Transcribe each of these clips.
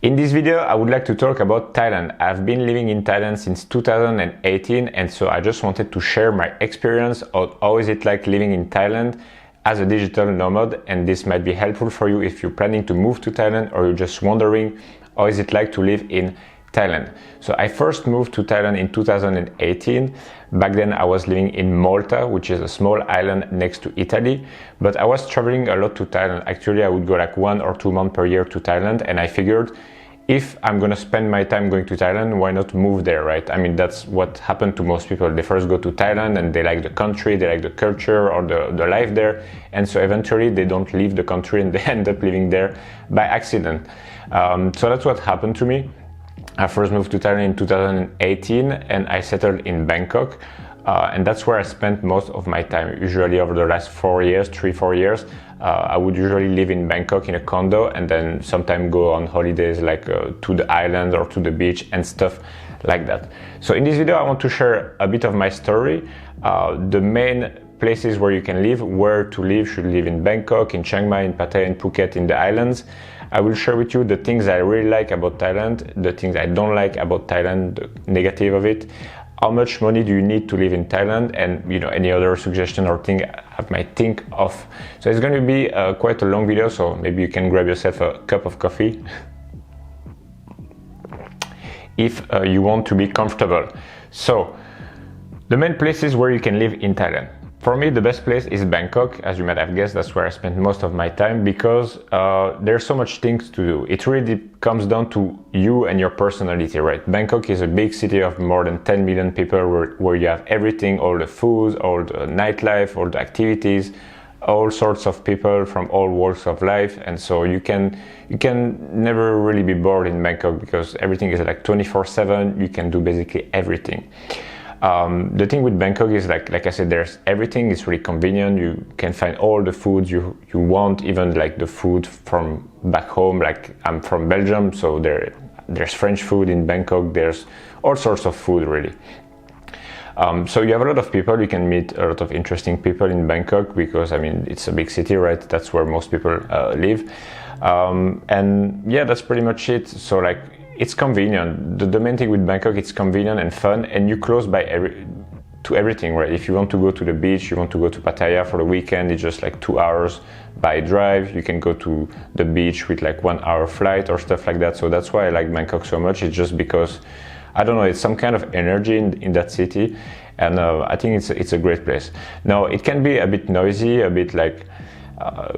In this video, I would like to talk about Thailand. I've been living in Thailand since 2018, and so I just wanted to share my experience of how is it like living in Thailand as a digital nomad, and this might be helpful for you if you're planning to move to Thailand or you're just wondering how is it like to live in Thailand. So I first moved to Thailand in 2018. Back then I was living in Malta, which is a small island next to Italy, but I was traveling a lot to Thailand. Actually, I would go like 1 or 2 months per year to Thailand, and I figured if I'm gonna spend my time going to Thailand, why not move there, right? I mean, that's what happened to most people. They first go to Thailand and they like the country, they like the culture or the life there, and so eventually they don't leave the country and they end up living there by accident. So that's what happened to me. I first moved to Thailand in 2018 and I settled in Bangkok, and that's where I spent most of my time. Usually over the last 4 years, 3-4 years, I would usually live in Bangkok in a condo and then sometimes go on holidays like to the island or to the beach and stuff like that. So in this video I want to share a bit of my story, the main places where you can live, where to live. Should live in Bangkok, in Chiang Mai, in Pattaya, in Phuket, in the islands. I will share with you the things I really like about Thailand, the things I don't like about Thailand, the negative of it, how much money do you need to live in Thailand, and any other suggestion or thing I might think of. So it's going to be quite a long video, so maybe you can grab yourself a cup of coffee if you want to be comfortable. So the main places where you can live in Thailand. For me, the best place is Bangkok. As you might have guessed, that's where I spend most of my time because there's so much things to do. It really comes down to you and your personality, right? Bangkok is a big city of more than 10 million people where you have everything, all the food, all the nightlife, all the activities, all sorts of people from all walks of life. And so you can never really be bored in Bangkok because everything is like 24/7. You can do basically everything. The thing with Bangkok is like I said, there's everything. It's really convenient. You can find all the foods you want, even like the food from back home. Like I'm from Belgium, so there's French food in Bangkok. There's all sorts of food really. So you have a lot of people. You can meet a lot of interesting people in Bangkok because I mean it's a big city, right? That's where most people live. And yeah, that's pretty much it. So like, it's convenient. The main thing with Bangkok, it's convenient and fun, and you close by to everything, right? If you want to go to the beach, you want to go to Pattaya for the weekend, it's just like 2 hours by drive. You can go to the beach with like 1 hour flight or stuff like that. So that's why I like Bangkok so much. It's just because, I don't know, it's some kind of energy in that city, and I think it's a great place. Now, it can be a bit noisy, a bit like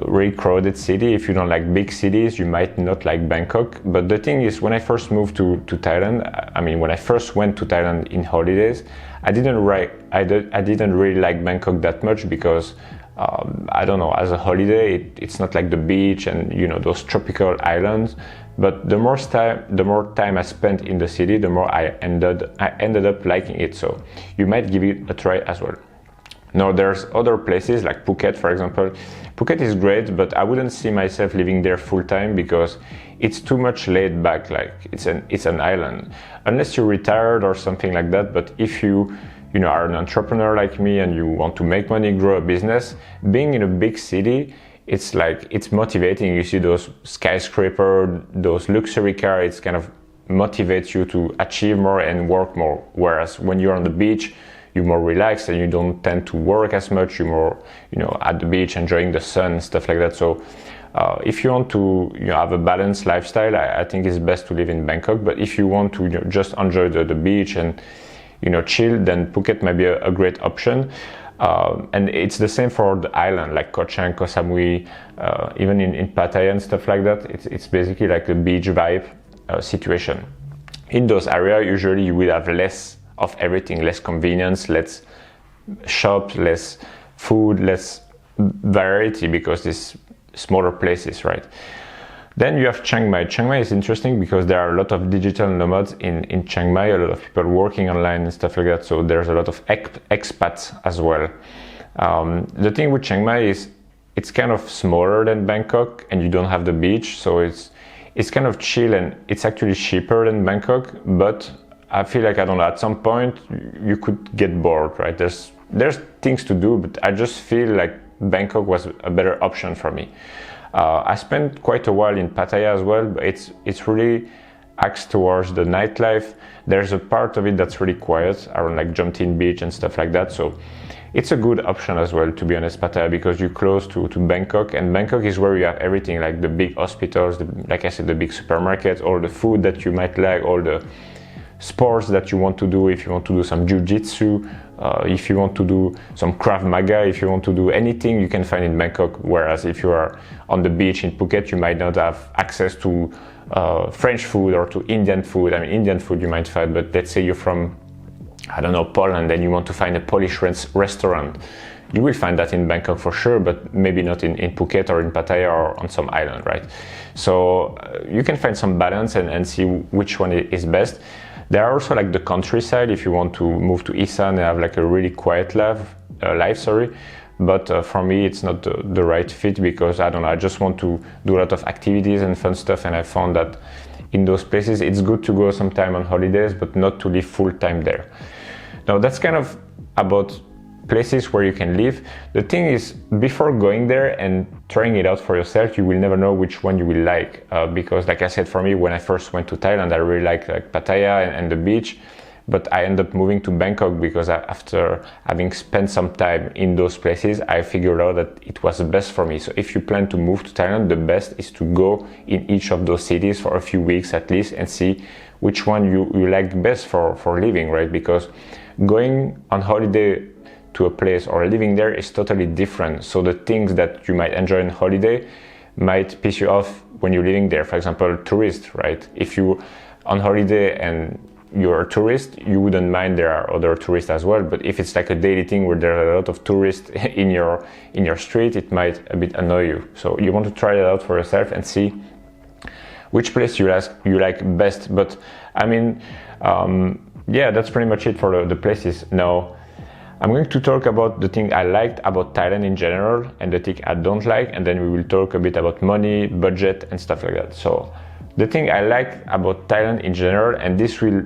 really crowded city. If you don't like big cities, you might not like Bangkok. But the thing is, when I first moved to Thailand, I mean, when I first went to Thailand in holidays, I didn't really like Bangkok that much because I don't know, as a holiday, it's not like the beach and those tropical islands. But the more time I spent in the city, the more I ended up liking it. So you might give it a try as well. Now there's other places like Phuket, for example. Phuket is great, but I wouldn't see myself living there full time because it's too much laid back. Like it's an island, unless you're retired or something like that. But if you are an entrepreneur like me and you want to make money, grow a business, being in a big city, it's motivating. You see those skyscrapers, those luxury cars, it kind of motivates you to achieve more and work more. Whereas when you're on the beach, you're more relaxed and you don't tend to work as much. You're more, at the beach, enjoying the sun and stuff like that. So if you want to have a balanced lifestyle, I think it's best to live in Bangkok. But if you want to just enjoy the beach and chill, then Phuket might be a great option. And it's the same for the island, like Koh Chang, Koh Samui, even in Pattaya and stuff like that. It's basically like a beach vibe situation. In those areas, usually you will have less of everything, less convenience, less shops, less food, less variety because these smaller places, right? Then you have Chiang Mai. Chiang Mai is interesting because there are a lot of digital nomads in Chiang Mai, a lot of people working online and stuff like that. So there's a lot of expats as well. The thing with Chiang Mai is it's kind of smaller than Bangkok and you don't have the beach. So it's kind of chill and it's actually cheaper than Bangkok, but I feel like, I don't know, at some point you could get bored, right? There's things to do, but I just feel like Bangkok was a better option for me. I spent quite a while in Pattaya as well, but it's really acts towards the nightlife. There's a part of it that's really quiet around like Jomtien Beach and stuff like that. So it's a good option as well, to be honest, Pattaya, because you're close to Bangkok, and Bangkok is where you have everything, like the big hospitals, like I said, the big supermarkets, all the food that you might like, all the sports that you want to do. If you want to do some jiu-jitsu, if you want to do some Krav Maga, if you want to do anything, you can find in Bangkok. Whereas if you are on the beach in Phuket, you might not have access to French food or to Indian food. I mean, Indian food you might find, but let's say you're from, I don't know, Poland, and you want to find a Polish restaurant. You will find that in Bangkok for sure, but maybe not in Phuket or in Pattaya or on some island, right? So you can find some balance and see which one is best. There are also like the countryside if you want to move to Isan and have like a really quiet life, but for me it's not the right fit, because I don't know, I just want to do a lot of activities and fun stuff, and I found that in those places it's good to go sometime on holidays, but not to live full time there. Now that's kind of about places where you can live. The thing is, before going there and trying it out for yourself, you will never know which one you will like, because like I said, for me, when I first went to Thailand, I really liked like Pattaya and the beach, but I ended up moving to Bangkok because after having spent some time in those places, I figured out that it was the best for me. So if you plan to move to Thailand, the best is to go in each of those cities for a few weeks at least and see which one you like best for living, right? Because going on holiday to a place or living there is totally different. So the things that you might enjoy on holiday might piss you off when you're living there. For example, tourists, right? If you on holiday and you're a tourist, you wouldn't mind there are other tourists as well. But if it's like a daily thing where there are a lot of tourists in your street, it might a bit annoy you. So you want to try it out for yourself and see which place you like best. But I mean, yeah, that's pretty much it for the places. Now, I'm going to talk about the thing I liked about Thailand in general and the thing I don't like, and then we will talk a bit about money, budget, and stuff like that. So the thing I like about Thailand in general, and this will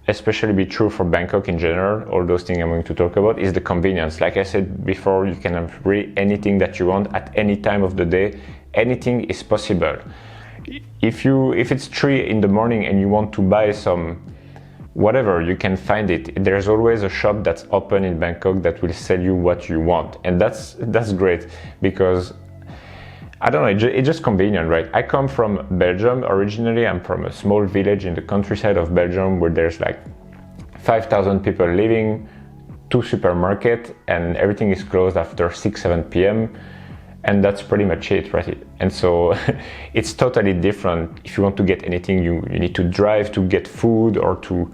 especially be true for Bangkok in general, all those things I'm going to talk about, is the convenience. Like I said before, you can have really anything that you want at any time of the day. Anything is possible. If it's 3 in the morning and you want to buy some whatever, you can find it. There's always a shop that's open in Bangkok that will sell you what you want, and that's great, because I don't know, it's just convenient, right? I come from Belgium originally. I'm from a small village in the countryside of Belgium where there's like 5,000 people living, 2 supermarkets, and everything is closed after 6-7 p.m. And that's pretty much it, right? And so it's totally different. If you want to get anything, you need to drive to get food or to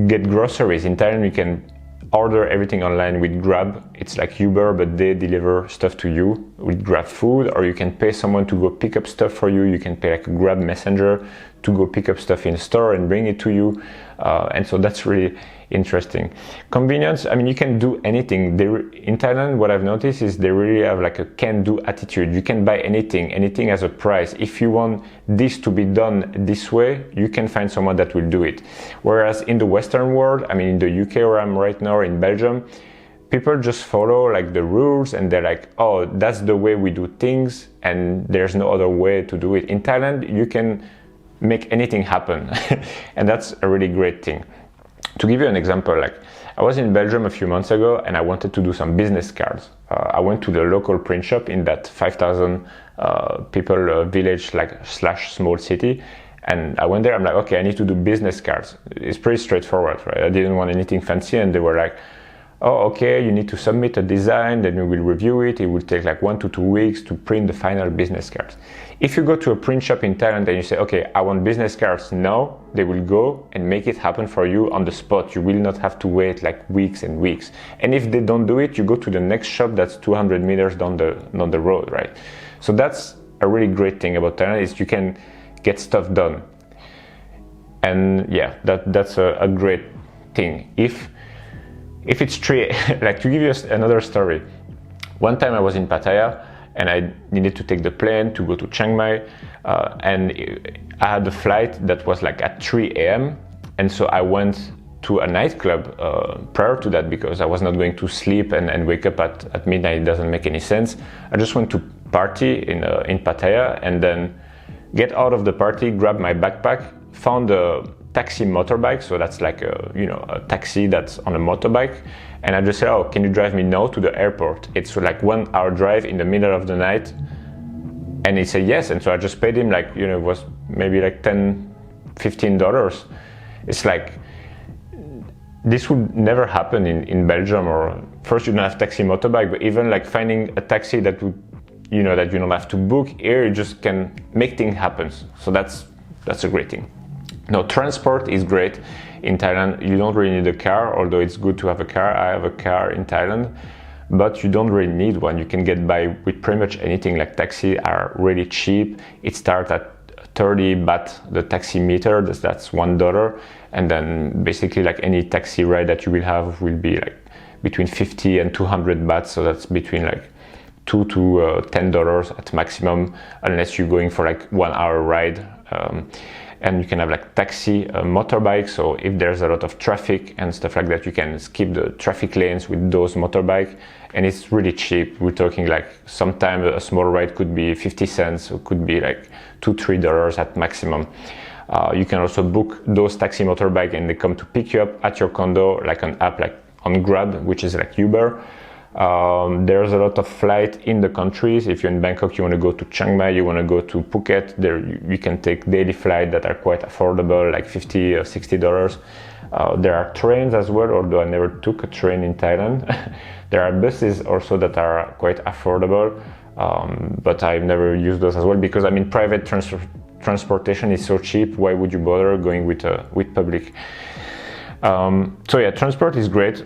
get groceries. In Thailand, you can order everything online with Grab. It's like Uber, but they deliver stuff to you with Grab food, or you can pay someone to go pick up stuff for you. You can pay like a Grab messenger to go pick up stuff in a store and bring it to you. And so that's really interesting. Convenience, I mean, you can do anything. In Thailand, what I've noticed is they really have like a can-do attitude. You can buy anything has a price. If you want this to be done this way, you can find someone that will do it. Whereas in the Western world, I mean, in the UK where I'm right now, in Belgium, people just follow like the rules, and they're like, oh, that's the way we do things, and there's no other way to do it. In Thailand, you can make anything happen, and that's a really great thing. To give you an example, like I was in Belgium a few months ago and I wanted to do some business cards. I went to the local print shop in that 5,000 people village / small city, and I went there. I'm like, okay, I need to do business cards. It's pretty straightforward, right? I didn't want anything fancy, and they were like, oh, okay, you need to submit a design, then we will review it. It will take like 1 to 2 weeks to print the final business cards. If you go to a print shop in Thailand and you say, okay, I want business cards now, they will go and make it happen for you on the spot. You will not have to wait like weeks and weeks. And if they don't do it, you go to the next shop that's 200 meters down the road, right? So that's a really great thing about Thailand, is you can get stuff done. And yeah, that's a great thing. If it's true, like to give you another story, one time I was in Pattaya and I needed to take the plane to go to Chiang Mai, and I had a flight that was like at 3 a.m. and so I went to a nightclub prior to that, because I was not going to sleep and wake up at midnight. It doesn't make any sense. I just went to party in Pattaya, and then get out of the party, grab my backpack, found a taxi motorbike, so that's like a taxi that's on a motorbike, and I just said, oh, can you drive me now to the airport? It's like 1 hour drive in the middle of the night. And he said yes, and so I just paid him like, it was maybe like $10-15. It's like, this would never happen in Belgium, or first you don't have taxi motorbike, but even like finding a taxi that would, that you don't have to book, here you just can make things happen. So that's a great thing. Now, transport is great in Thailand. You don't really need a car, although it's good to have a car. I have a car in Thailand, but you don't really need one. You can get by with pretty much anything. Like taxis are really cheap. It starts at 30 baht, the taxi meter, that's $1. And then basically like any taxi ride that you will have will be like between 50 and 200 baht. So that's between like $2 to $10 at maximum, unless you're going for like 1 hour ride. And you can have like taxi, motorbike. So if there's a lot of traffic and stuff like that, you can skip the traffic lanes with those motorbike, and it's really cheap. We're talking like sometimes a small ride could be 50 cents, or could be like $2-3 at maximum. You can also book those taxi motorbike, and they come to pick you up at your condo, like an app like on Grab, which is like Uber. There's a lot of flight in the countries. If you're in Bangkok, you want to go to Chiang Mai, you want to go to Phuket, there you can take daily flight that are quite affordable, like $50 or $60. There are trains as well, although I never took a train in Thailand. There are buses also that are quite affordable, but I've never used those as well, because I mean private transportation is so cheap. Why would you bother going with public? So yeah, transport is great.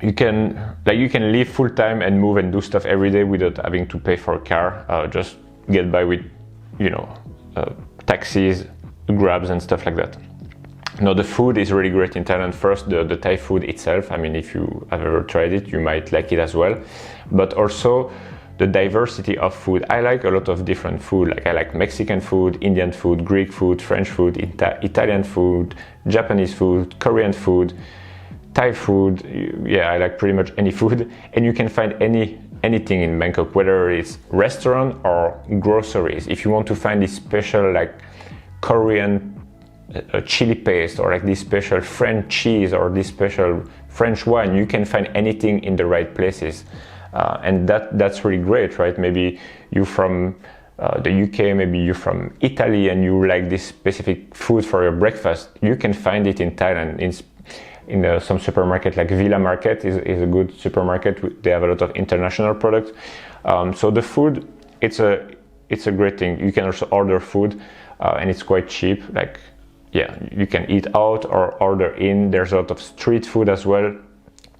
You can live full time and move and do stuff every day without having to pay for a car. Just get by with taxis, Grabs and stuff like that. Now the food is really great in Thailand. First, the Thai food itself. I mean, if you have ever tried it, you might like it as well. But also the diversity of food. I like a lot of different food. Like I like Mexican food, Indian food, Greek food, French food, Italian food, Japanese food, Korean food, Thai food. Yeah, I like pretty much any food, and you can find anything in Bangkok, whether it's restaurant or groceries. If you want to find this special like Korean chili paste, or like this special French cheese, or this special French wine, you can find anything in the right places, and that's really great, right? Maybe you from the UK, maybe you're from Italy, and you like this specific food for your breakfast. You can find it in Thailand. In some supermarket, like Villa Market is a good supermarket. They have a lot of international products. So the food, it's a great thing. You can also order food, and it's quite cheap. Like, yeah, you can eat out or order in. There's a lot of street food as well.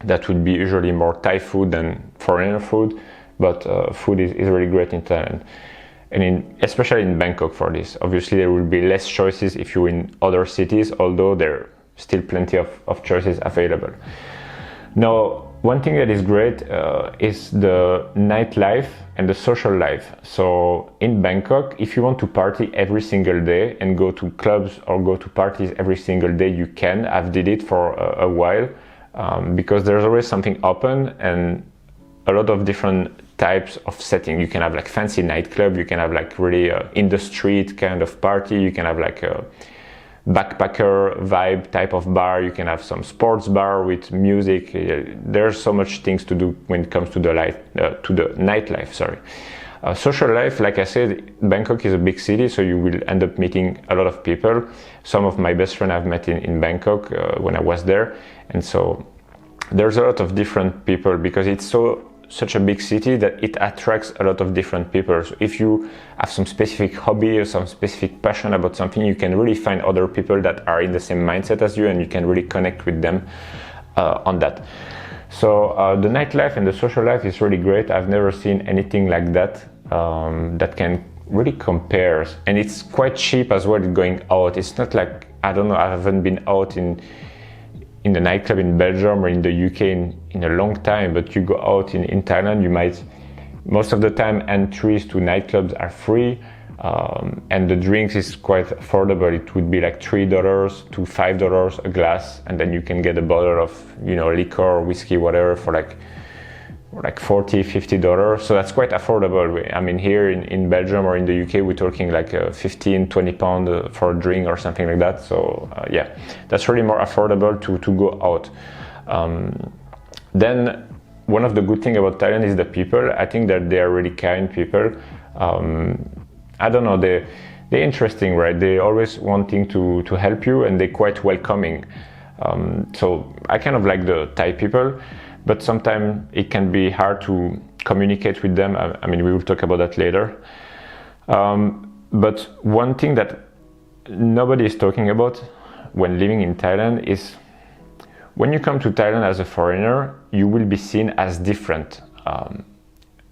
That would be usually more Thai food than foreigner food, but food is really great in Thailand. And especially in Bangkok for this. Obviously, there will be less choices if you're in other cities, although there still plenty of choices available. Now, one thing that is great is the nightlife and the social life. So in Bangkok, if you want to party every single day and go to clubs or go to parties every single day, you can. I've did it for a while, because there's always something open and a lot of different types of setting. You can have like fancy nightclub, you can have like really in the street kind of party, you can have like a backpacker vibe type of bar, you can have some sports bar with music. There's so much things to do when it comes to the nightlife. Social life, like I said, Bangkok is a big city, so you will end up meeting a lot of people. Some of my best friends I've met in Bangkok when I was there, and so there's a lot of different people, because it's such a big city that it attracts a lot of different people. So if you have some specific hobby or some specific passion about something, you can really find other people that are in the same mindset as you, and you can really connect with them on that. So the nightlife and the social life is really great. I've never seen anything like that that can really compare, and it's quite cheap as well going out. It's not like, I don't know, I haven't been out in the nightclub in Belgium or in the UK in a long time, but you go out in Thailand, you might, most of the time entries to nightclubs are free, and the drinks is quite affordable. It would be like $3 to $5 a glass, and then you can get a bottle of liquor or whiskey, whatever, for like like $40-50, so that's quite affordable. I mean, here in Belgium or in the UK, we're talking like 15-20 pound for a drink or something like that. So yeah, that's really more affordable to go out. Then one of the good things about Thailand is the people. I think that they are really kind people. I don't know, they're interesting, right? They're always wanting to help you, and they're quite welcoming. So I kind of like the Thai people, but sometimes it can be hard to communicate with them. I mean, we will talk about that later. But one thing that nobody is talking about when living in Thailand is when you come to Thailand as a foreigner, you will be seen as different.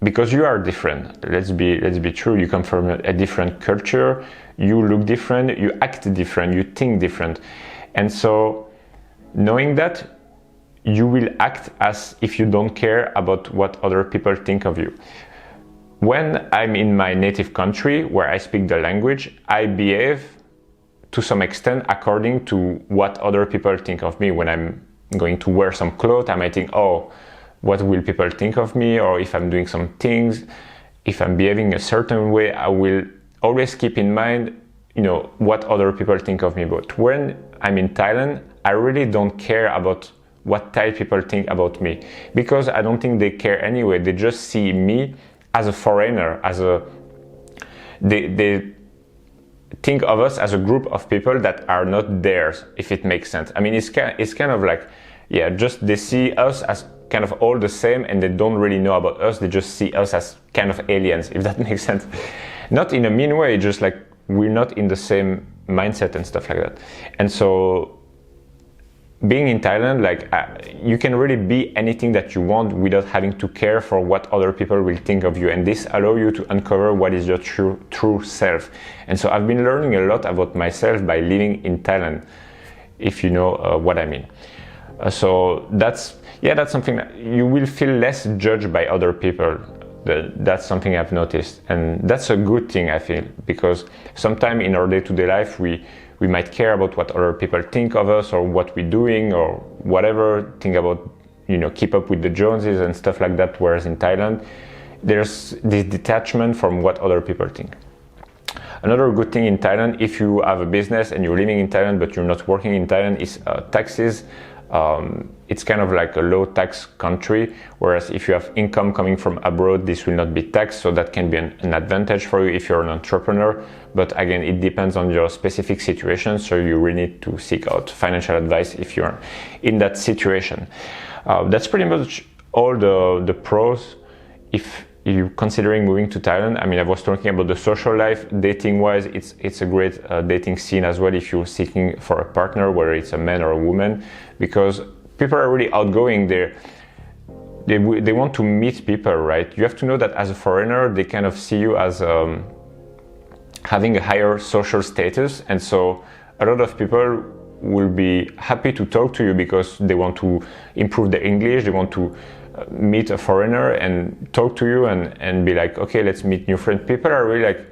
Because you are different. Let's be true. You come from a different culture. You look different. You act different. You think different. And so, knowing that, you will act as if you don't care about what other people think of you. When I'm in my native country where I speak the language, I behave to some extent according to what other people think of me. When I'm going to wear some clothes, I might think, oh, what will people think of me? Or if I'm doing some things, if I'm behaving a certain way, I will always keep in mind, what other people think of me. But when I'm in Thailand, I really don't care about what Thai people think about me, because I don't think they care anyway. They just see me as a foreigner, they think of us as a group of people that are not theirs, if it makes sense. I mean, it's kind of like, yeah, just they see us as kind of all the same, and they don't really know about us. They just see us as kind of aliens, if that makes sense. Not in a mean way, just like we're not in the same mindset and stuff like that. And so being in Thailand, like you can really be anything that you want without having to care for what other people will think of you. And this allows you to uncover what is your true self. And so I've been learning a lot about myself by living in Thailand, if you know what I mean. So that's something that you will feel less judged by other people. That's something I've noticed, and that's a good thing, I feel, because sometimes in our day-to-day life we might care about what other people think of us or what we're doing or whatever, think about, keep up with the Joneses and stuff like that, whereas in Thailand there's this detachment from what other people think. Another good thing in Thailand, if you have a business and you're living in Thailand but you're not working in Thailand, is taxes. It's kind of like a low tax country, whereas if you have income coming from abroad, this will not be taxed, so that can be an advantage for you if you're an entrepreneur. But again, it depends on your specific situation, so you really need to seek out financial advice if you're in that situation. That's pretty much all the pros if you're considering moving to Thailand. I mean, I was talking about the social life. Dating-wise, it's a great dating scene as well if you're seeking for a partner, whether it's a man or a woman, because people are really outgoing. They want to meet people, right? You have to know that as a foreigner, they kind of see you as having a higher social status, and so a lot of people will be happy to talk to you because they want to improve their English, they want to meet a foreigner and talk to you and be like, okay, let's meet new friends. People are really like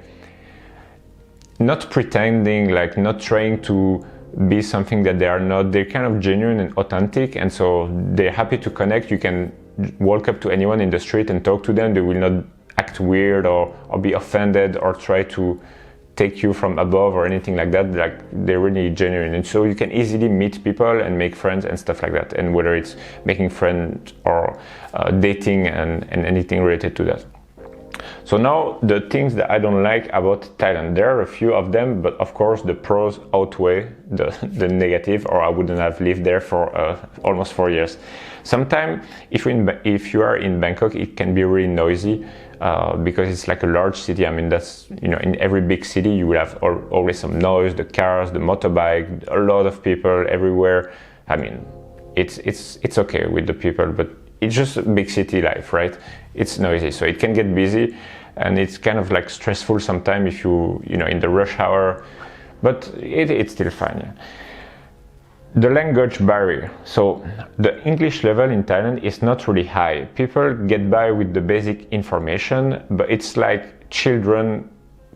not pretending, like not trying to be something that they are not. They're kind of genuine and authentic, and so they're happy to connect. You can walk up to anyone in the street and talk to them. They will not act weird or be offended or try to take you from above or anything like that. Like, they're really genuine, and so you can easily meet people and make friends and stuff like that. And whether it's making friends or dating and anything related to that. So now the things that I don't like about Thailand, there are a few of them, but of course the pros outweigh the negative, or I wouldn't have lived there for almost 4 years. Sometimes if you are in Bangkok, it can be really noisy. Because it's like a large city. I mean, that's, in every big city you will have always some noise, the cars, the motorbike, a lot of people everywhere. I mean, it's okay with the people, but it's just a big city life, right? It's noisy, so it can get busy, and it's kind of like stressful sometimes if you in the rush hour, but it's still fine. Yeah. The language barrier. So the English level in Thailand is not really high. People get by with the basic information, but it's like children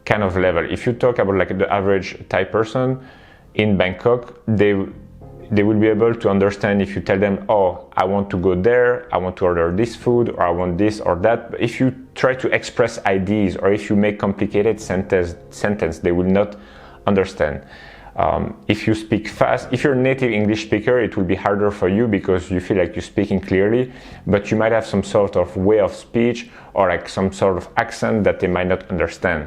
kind of level. If you talk about like the average Thai person in Bangkok, they will be able to understand if you tell them, oh, I want to go there, I want to order this food, or I want this or that. But if you try to express ideas, or if you make complicated sentence, they will not understand. If you speak fast, if you're a native English speaker, it will be harder for you because you feel like you're speaking clearly, but you might have some sort of way of speech or like some sort of accent that they might not understand.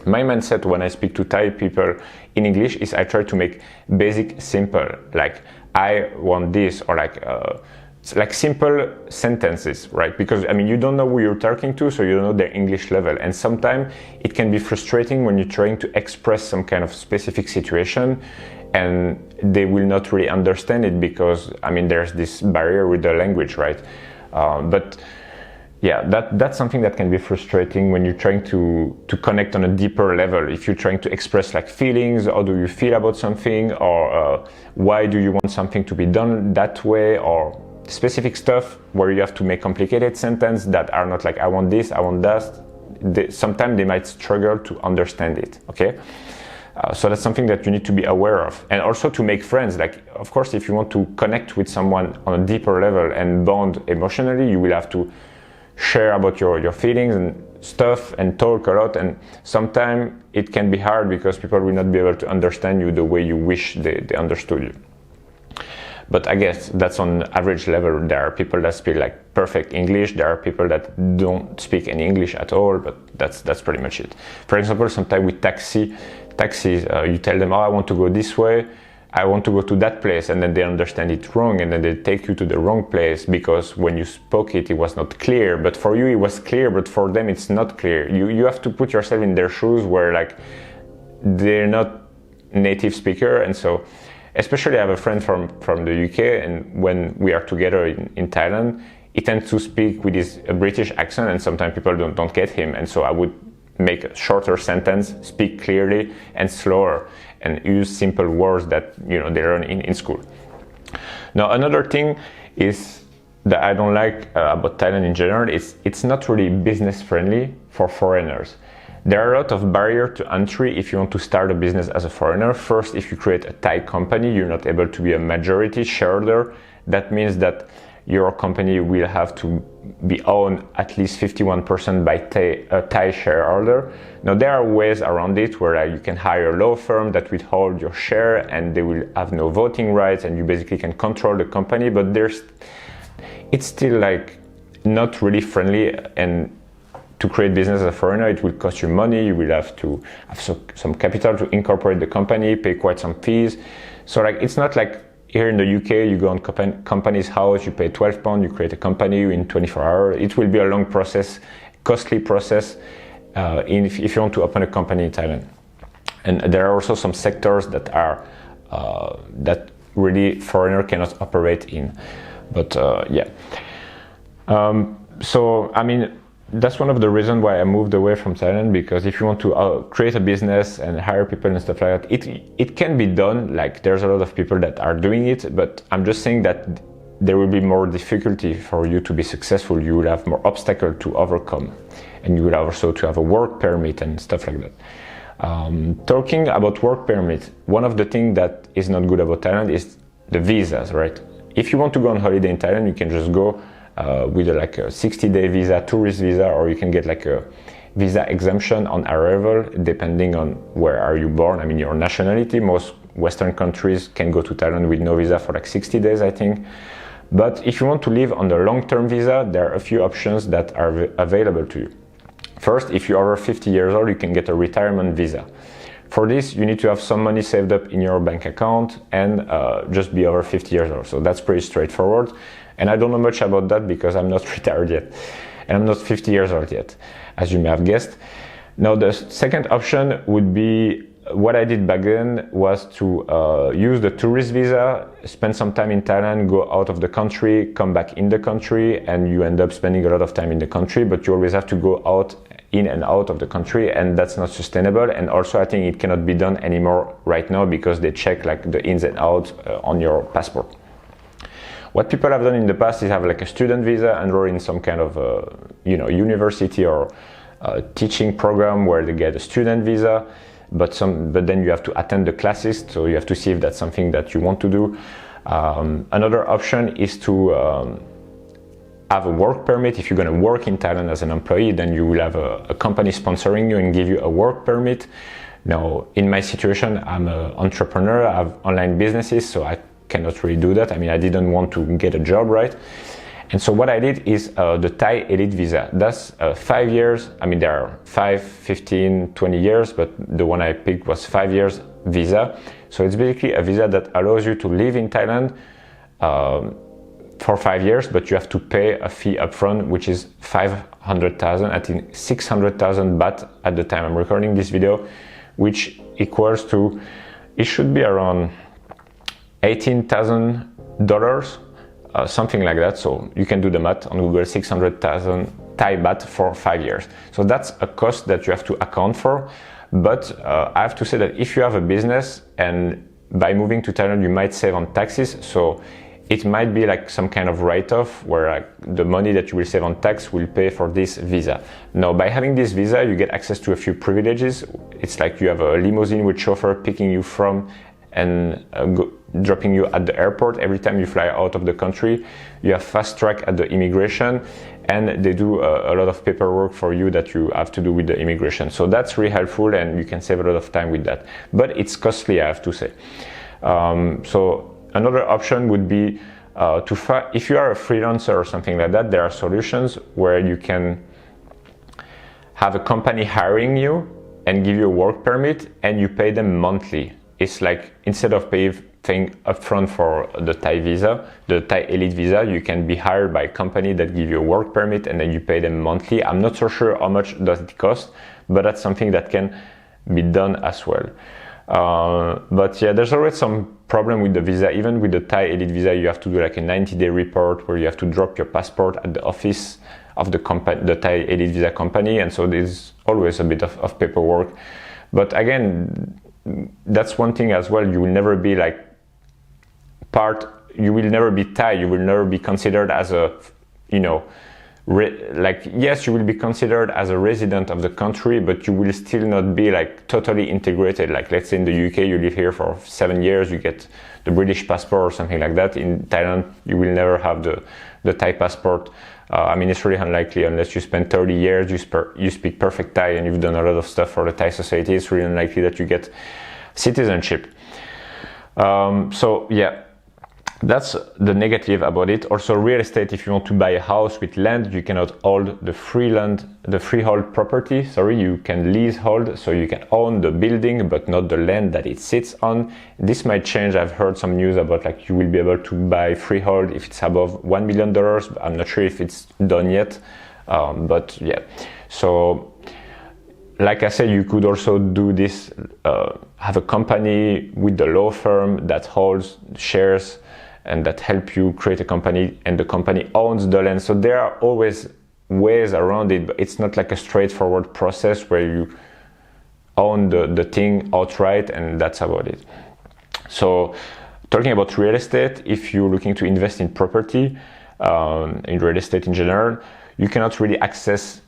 My mindset when I speak to Thai people in English is I try to make basic simple, like I want this, or like simple sentences, right? Because I mean, you don't know who you're talking to, so you don't know their English level. And sometimes it can be frustrating when you're trying to express some kind of specific situation and they will not really understand it because, I mean, there's this barrier with the language, right? But yeah, that's something that can be frustrating when you're trying to connect on a deeper level. If you're trying to express like feelings, how do you feel about something, or why do you want something to be done that way, or specific stuff where you have to make complicated sentences that are not like I want this, I want that. Sometimes they might struggle to understand it, okay? So that's something that you need to be aware of. And also to make friends, like of course if you want to connect with someone on a deeper level and bond emotionally, you will have to share about your feelings and stuff and talk a lot, and sometimes it can be hard because people will not be able to understand you the way you wish they understood you. But I guess that's on average level. There are people that speak like perfect English. There are people that don't speak any English at all, but that's pretty much it. For example, sometimes with taxis, you tell them, oh, I want to go this way, I want to go to that place, and then they understand it wrong, and then they take you to the wrong place because when you spoke it was not clear. But for you it was clear, but for them it's not clear. You have to put yourself in their shoes where like they're not native speaker, and so especially I have a friend from the UK, and when we are together in Thailand, he tends to speak with his British accent, and sometimes people don't get him, and so I would make a shorter sentence, speak clearly and slower, and use simple words that they learn in school. Now another thing is that I don't like about Thailand in general is it's not really business friendly for foreigners. There are a lot of barriers to entry if you want to start a business as a foreigner. First, if you create a Thai company, you're not able to be a majority shareholder. That means that your company will have to be owned at least 51% by a Thai shareholder. Now there are ways around it where you can hire a law firm that will hold your share and they will have no voting rights and you basically can control the company, but it's still like not really friendly, and to create business as a foreigner, it will cost you money. You will have to have some capital to incorporate the company, pay quite some fees. So like it's not like here in the UK, you go on company's house, you pay £12, you create a company in 24 hours. It will be a long process, costly process if you want to open a company in Thailand. And there are also some sectors that are that really foreigner cannot operate in. But yeah. So I mean, that's one of the reasons why I moved away from Thailand, because if you want to create a business and hire people and stuff like that, it can be done. Like there's a lot of people that are doing it, but I'm just saying that there will be more difficulty for you to be successful. You will have more obstacles to overcome, and you will also to have a work permit and stuff like that. Talking about work permit, one of the things that is not good about Thailand is the visas, right? If you want to go on holiday in Thailand, you can just go with like a 60-day visa, tourist visa, or you can get like a visa exemption on arrival, depending on where are you born. I mean, your nationality. Most Western countries can go to Thailand with no visa for like 60 days, I think. But if you want to live on the long-term visa, there are a few options that are available to you. First, if you're over 50 years old, you can get a retirement visa. For this, you need to have some money saved up in your bank account and just be over 50 years old. So that's pretty straightforward. And I don't know much about that because I'm not retired yet. And I'm not 50 years old yet, as you may have guessed. Now, the second option would be what I did back then was to use the tourist visa, spend some time in Thailand, go out of the country, come back in the country, and you end up spending a lot of time in the country, but you always have to go out, in and out of the country, and that's not sustainable. And also I think it cannot be done anymore right now because they check like the ins and outs on your passport. What people have done in the past is have like a student visa, enroll in some kind of university or teaching program where they get a student visa, but then you have to attend the classes, so you have to see if that's something that you want to do. Another option is to have a work permit. If you're going to work in Thailand as an employee, then you will have a company sponsoring you and give you a work permit. Now, in my situation, I'm an entrepreneur, I have online businesses, so I cannot really do that. I mean, I didn't want to get a job, right? And so what I did is the Thai Elite Visa. That's 5 years. I mean, there are 5, 15, 20 years, but the one I picked was 5 years visa. So it's basically a visa that allows you to live in Thailand for 5 years, but you have to pay a fee upfront, which is 500,000, I think 600,000 baht at the time I'm recording this video, which equals to, it should be around $18,000, something like that. So you can do the math on Google, 600,000 Thai baht for 5 years. So that's a cost that you have to account for. But I have to say that if you have a business and by moving to Thailand, you might save on taxes. So it might be like some kind of write-off where like the money that you will save on tax will pay for this visa. Now, by having this visa, you get access to a few privileges. It's like you have a limousine with chauffeur picking you from and dropping you at the airport every time you fly out of the country. You have fast track at the immigration, and they do a lot of paperwork for you that you have to do with the immigration. So that's really helpful, and you can save a lot of time with that. But it's costly, I have to say. So another option would be if you are a freelancer or something like that, there are solutions where you can have a company hiring you and give you a work permit, and you pay them monthly. It's like instead of paying upfront for the Thai visa, the Thai Elite Visa, you can be hired by a company that give you a work permit and then you pay them monthly. I'm not so sure how much does it cost, but that's something that can be done as well. But yeah, there's always some problem with the visa. Even with the Thai Elite Visa, you have to do like a 90-day report where you have to drop your passport at the office of the Thai Elite Visa company, and so there's always a bit of paperwork. But again, that's one thing as well. You will never be like you will never be Thai. You will never be considered as a, yes, you will be considered as a resident of the country, but you will still not be like totally integrated. Like let's say in the UK, you live here for 7 years, you get the British passport or something like that. In Thailand, you will never have the Thai passport. I mean, it's really unlikely unless you spend 30 years, you speak perfect Thai and you've done a lot of stuff for the Thai society. It's really unlikely that you get citizenship. So yeah, that's the negative about it. Also, real estate, if you want to buy a house with land, you cannot hold the freehold property. Sorry, you can leasehold, so you can own the building but not the land that it sits on. This might change. I've heard some news about like you will be able to buy freehold if it's above $1 million. I'm not sure if it's done yet, but yeah. So like I said, you could also do this, have a company with the law firm that holds shares and that help you create a company, and the company owns the land. So there are always ways around it, but it's not like a straightforward process where you own the thing outright and that's about it. So talking about real estate, if you're looking to invest in property, in real estate in general, you cannot really access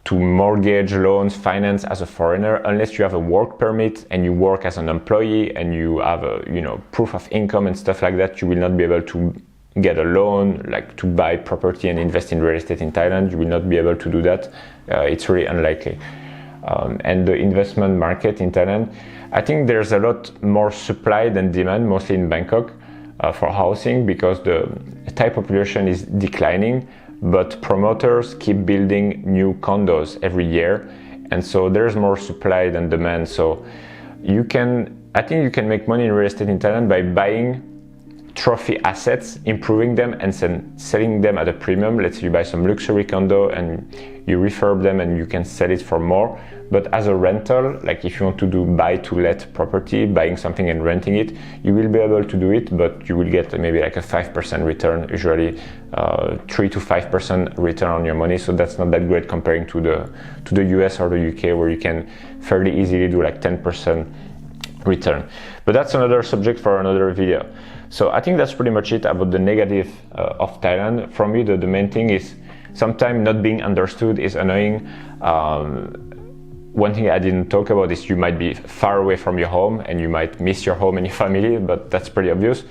to mortgage, loans, finance as a foreigner unless you have a work permit and you work as an employee and you have a proof of income and stuff like that. You will not be able to get a loan, like to buy property and invest in real estate in Thailand. You will not be able to do that. It's really unlikely. And the investment market in Thailand, I think there's a lot more supply than demand, mostly in Bangkok, for housing, because the Thai population is declining, but promoters keep building new condos every year, and so there's more supply than demand. So I think you can make money in real estate in Thailand by buying trophy assets, improving them, and then selling them at a premium. Let's say you buy some luxury condo and you refurb them and you can sell it for more. But as a rental, like if you want to do buy to let property, buying something and renting it, you will be able to do it, but you will get maybe like a 5% return, usually 3 to 5% return on your money. So that's not that great comparing to the US or the UK, where you can fairly easily do like 10% return. But that's another subject for another video. So I think that's pretty much it about the negative of Thailand. For me, the main thing is sometimes not being understood is annoying. One thing I didn't talk about is you might be far away from your home and you might miss your home and your family, but that's pretty obvious.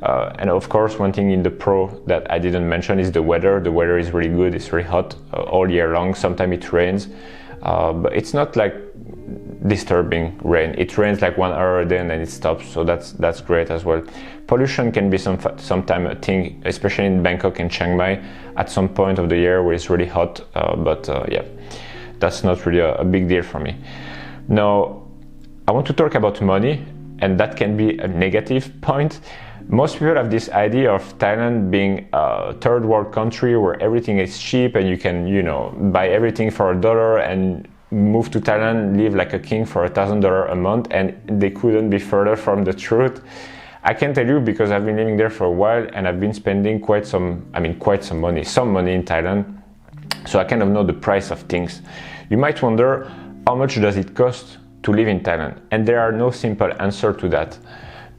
And of course, one thing in the pro that I didn't mention is the weather. The weather is really good. It's really hot all year long. Sometimes it rains, but it's not like disturbing rain. It rains like 1 hour a day and then it stops. So that's great as well. Pollution can be sometimes a thing, especially in Bangkok and Chiang Mai at some point of the year where it's really hot. But yeah, that's not really a big deal for me. Now, I want to talk about money, and that can be a negative point. Most people have this idea of Thailand being a third world country where everything is cheap and you can, buy everything for $1 and move to Thailand, live like a king for $1,000 a month, and they couldn't be further from the truth. I can tell you because I've been living there for a while and I've been spending quite some money in Thailand. So I kind of know the price of things. You might wonder, how much does it cost to live in Thailand? And there are no simple answer to that,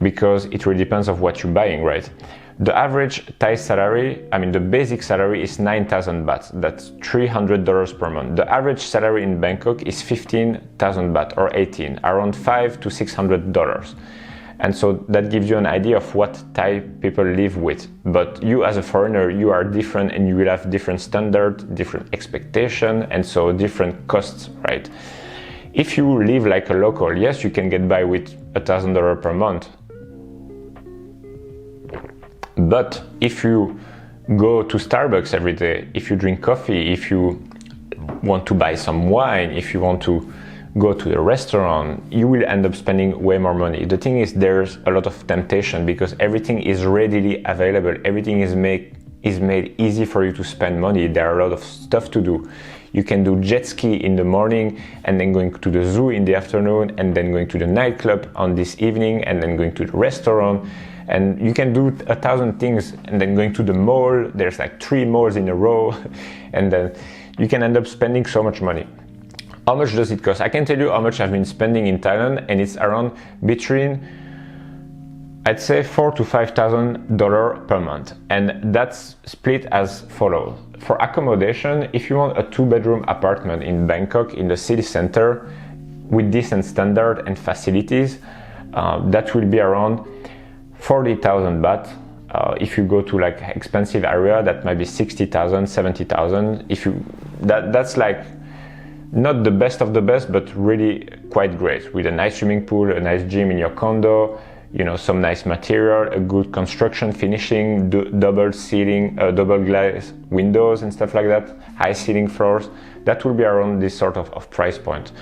because it really depends on what you're buying, right? The average Thai salary, the basic salary is 9,000 baht. That's $300 per month. The average salary in Bangkok is 15,000 baht or 18, around $500 to $600. And so that gives you an idea of what Thai people live with. But you as a foreigner, you are different and you will have different standards, different expectation, and so different costs, right? If you live like a local, yes, you can get by with $1,000 per month. But if you go to Starbucks every day, if you drink coffee, if you want to buy some wine, if you want to go to a restaurant, you will end up spending way more money. The thing is, there's a lot of temptation because everything is readily available. Everything is made easy for you to spend money. There are a lot of stuff to do. You can do jet ski in the morning and then going to the zoo in the afternoon and then going to the nightclub on this evening and then going to the restaurant. And you can do 1,000 things and then going to the mall. There's like 3 malls in a row and then you can end up spending so much money. How much does it cost? I can tell you how much I've been spending in Thailand, and it's around between, I'd say, $4,000 to $5,000 per month. And that's split as follows. For accommodation, if you want a 2-bedroom apartment in Bangkok in the city center with decent standard and facilities, that will be around 40,000 baht. If you go to like expensive area, that might be 60,000, 70,000. That's like not the best of the best, but really quite great, with a nice swimming pool, a nice gym in your condo, some nice material, a good construction finishing, double ceiling, double glass windows and stuff like that, high ceiling floors. That will be around this sort of price point.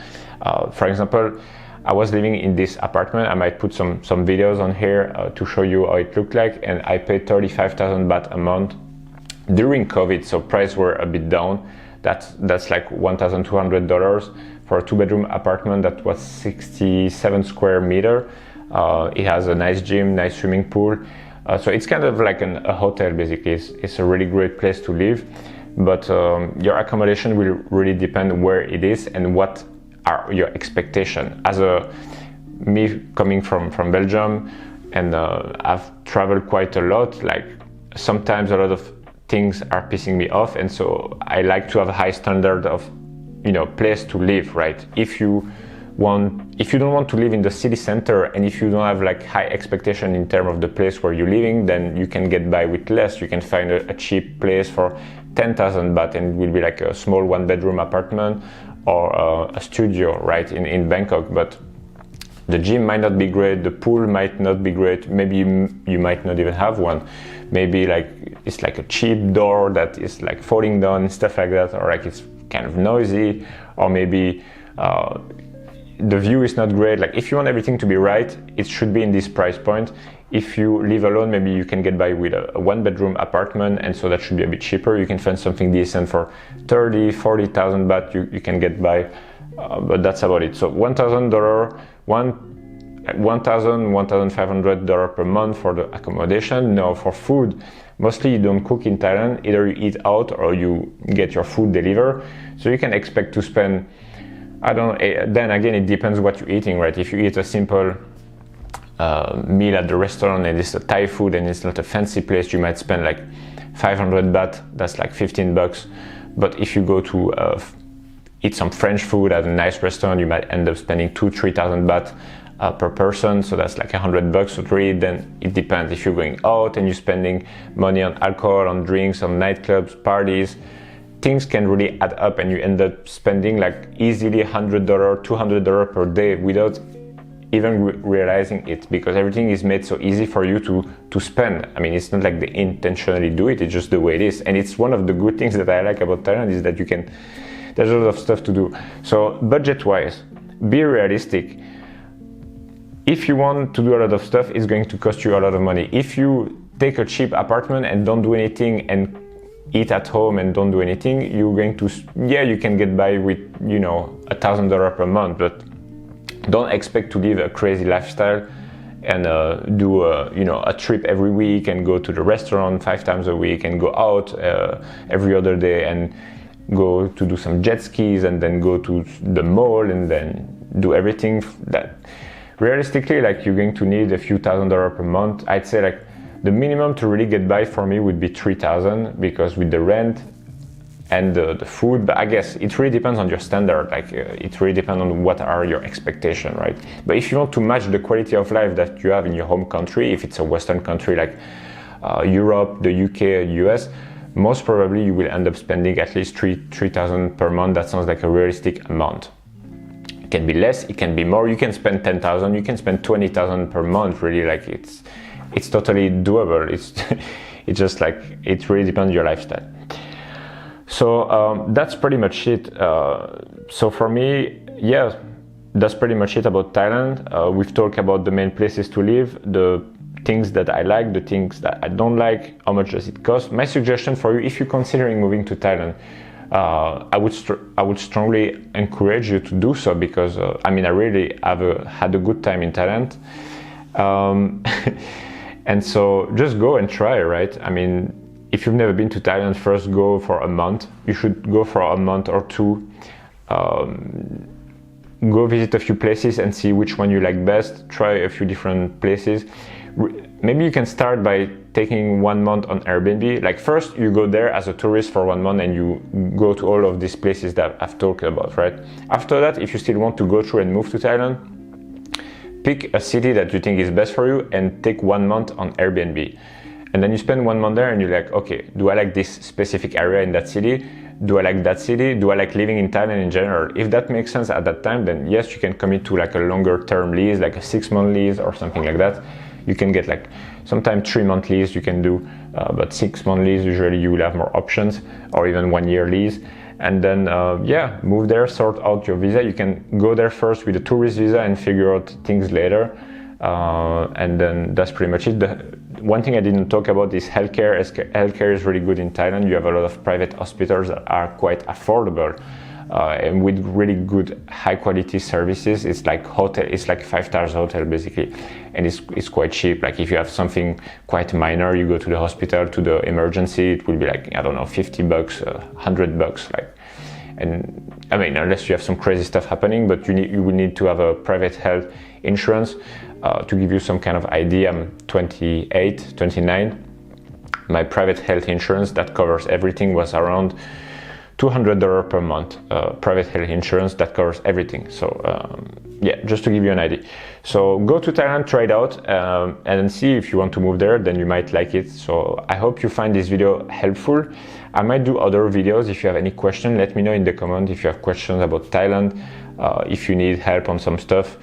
For example, I was living in this apartment. I might put some videos on here to show you how it looked like, and I paid 35,000 baht a month during COVID, so prices were a bit down. That's like $1,200 for a 2-bedroom apartment that was 67 square meter. It has a nice gym, nice swimming pool. So it's kind of like a hotel basically. It's a really great place to live, but your accommodation will really depend where it is and what are your expectations. Me coming from Belgium, and I've traveled quite a lot, like sometimes a lot of things are pissing me off, and so I like to have a high standard of place to live, right? If you don't want to live in the city center, and if you don't have like high expectation in terms of the place where you're living, then you can get by with less. You can find a cheap place for 10,000 baht and it will be like a small 1-bedroom apartment or a studio, right, in Bangkok. But the gym might not be great, the pool might not be great, maybe you might not even have one. Maybe like it's like a cheap door that is like falling down and stuff like that, or like it's kind of noisy, or maybe the view is not great. Like if you want everything to be right, it should be in this price point. If you live alone, maybe you can get by with a 1-bedroom apartment, and so that should be a bit cheaper. You can find something decent for 30,000, 40,000 baht, you can get by, but that's about it. So $1,000, $1,500 per month for the accommodation. Now for food, mostly you don't cook in Thailand, either you eat out or you get your food delivered. So you can expect to spend, then again, it depends what you're eating, right? If you eat a simple meal at the restaurant and it's a Thai food and it's not a fancy place, you might spend like 500 baht, that's like 15 bucks. But if you go to eat some French food at a nice restaurant, you might end up spending 2,000 to 3,000 baht per person, so that's like $100. So really, then it depends. If you're going out and you're spending money on alcohol, on drinks, on nightclubs, parties, things can really add up, and you end up spending like easily $100, $200 per day without even realizing it, because everything is made so easy for you to spend. I mean, it's not like they intentionally do it, it's just the way it is. And it's one of the good things that I like about Thailand, is that there's a lot of stuff to do. So budget wise, be realistic. If you want to do a lot of stuff, it's going to cost you a lot of money. If you take a cheap apartment and don't do anything and eat at home and don't do anything, you're going to, you can get by with, $1,000 per month, but don't expect to live a crazy lifestyle and do a trip every week and go to the restaurant 5 times a week and go out every other day and go to do some jet skis and then go to the mall and then do everything. That realistically, like, you're going to need a few $1,000s per month. I'd say like the minimum to really get by for me would be $3,000, because with the rent and the food, but I guess it really depends on your standard. Like it really depends on what are your expectations, right? But if you want to match the quality of life that you have in your home country, if it's a Western country like Europe, the UK, US, most probably you will end up spending at least $3,000 per month. That sounds like a realistic amount. It can be less, it can be more. You can spend $10,000, you can spend $20,000 per month. Really, like it's totally doable. It's just like, it really depends on your lifestyle. So that's pretty much it. So for me, yeah, that's pretty much it about Thailand. We've talked about the main places to live, the things that I like, the things that I don't like, how much does it cost. My suggestion for you, if you're considering moving to Thailand, I would strongly encourage you to do so, because I really had a good time in Thailand. And so just go and try, right? I mean, if you've never been to Thailand, first go for a month. You should go for a month or two. Go visit a few places and see which one you like best. Try a few different places. Maybe you can start by taking 1 month on Airbnb. Like, first you go there as a tourist for 1 month and you go to all of these places that I've talked about, right? After that, if you still want to go through and move to Thailand, pick a city that you think is best for you and take 1 month on Airbnb. And then you spend 1 month there and you're like, okay, do I like this specific area in that city? Do I like that city? Do I like living in Thailand in general? If that makes sense at that time, then yes, you can commit to like a longer term lease, like a 6-month lease or something like that. You can get like sometimes 3-month lease you can do, but 6-month lease, usually you will have more options, or even 1-year lease. And then, move there, sort out your visa. You can go there first with a tourist visa and figure out things later. And then that's pretty much it. One thing I didn't talk about is healthcare. Healthcare is really good in Thailand. You have a lot of private hospitals that are quite affordable. And with really good high quality services. It's like 5-star hotel basically, and it's quite cheap. Like if you have something quite minor, you go to the hospital, to the emergency, it will be like, I don't know, $50, $100, like. And I mean, unless you have some crazy stuff happening, but you will need to have a private health insurance. To give you some kind of idea, I'm 28, 29. My private health insurance that covers everything was around $200 per month. Private health insurance that covers everything. So just to give you an idea. So go to Thailand, try it out, and then see if you want to move there, then you might like it. So I hope you find this video helpful. I might do other videos. If you have any question, let me know in the comment. If you have questions about Thailand, if you need help on some stuff,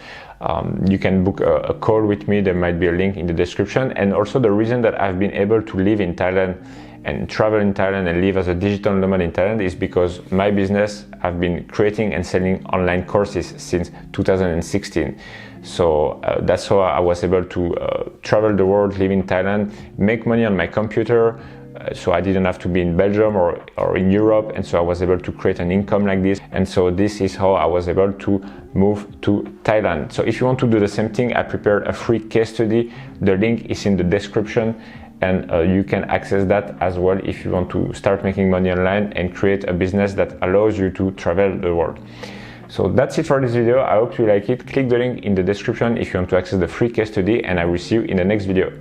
you can book a call with me. There might be a link in the description. And also, the reason that I've been able to live in Thailand and travel in Thailand and live as a digital nomad in Thailand is because my business, I've been creating and selling online courses since 2016. So that's how I was able to travel the world, live in Thailand, make money on my computer. So I didn't have to be in Belgium or in Europe, and so I was able to create an income like this. And so this is how I was able to move to Thailand. So if you want to do the same thing, I prepared a free case study. The link is in the description, and you can access that as well if you want to start making money online and create a business that allows you to travel the world. So that's it for this video. I hope you like it. Click the link in the description if you want to access the free case study, and I will see you in the next video.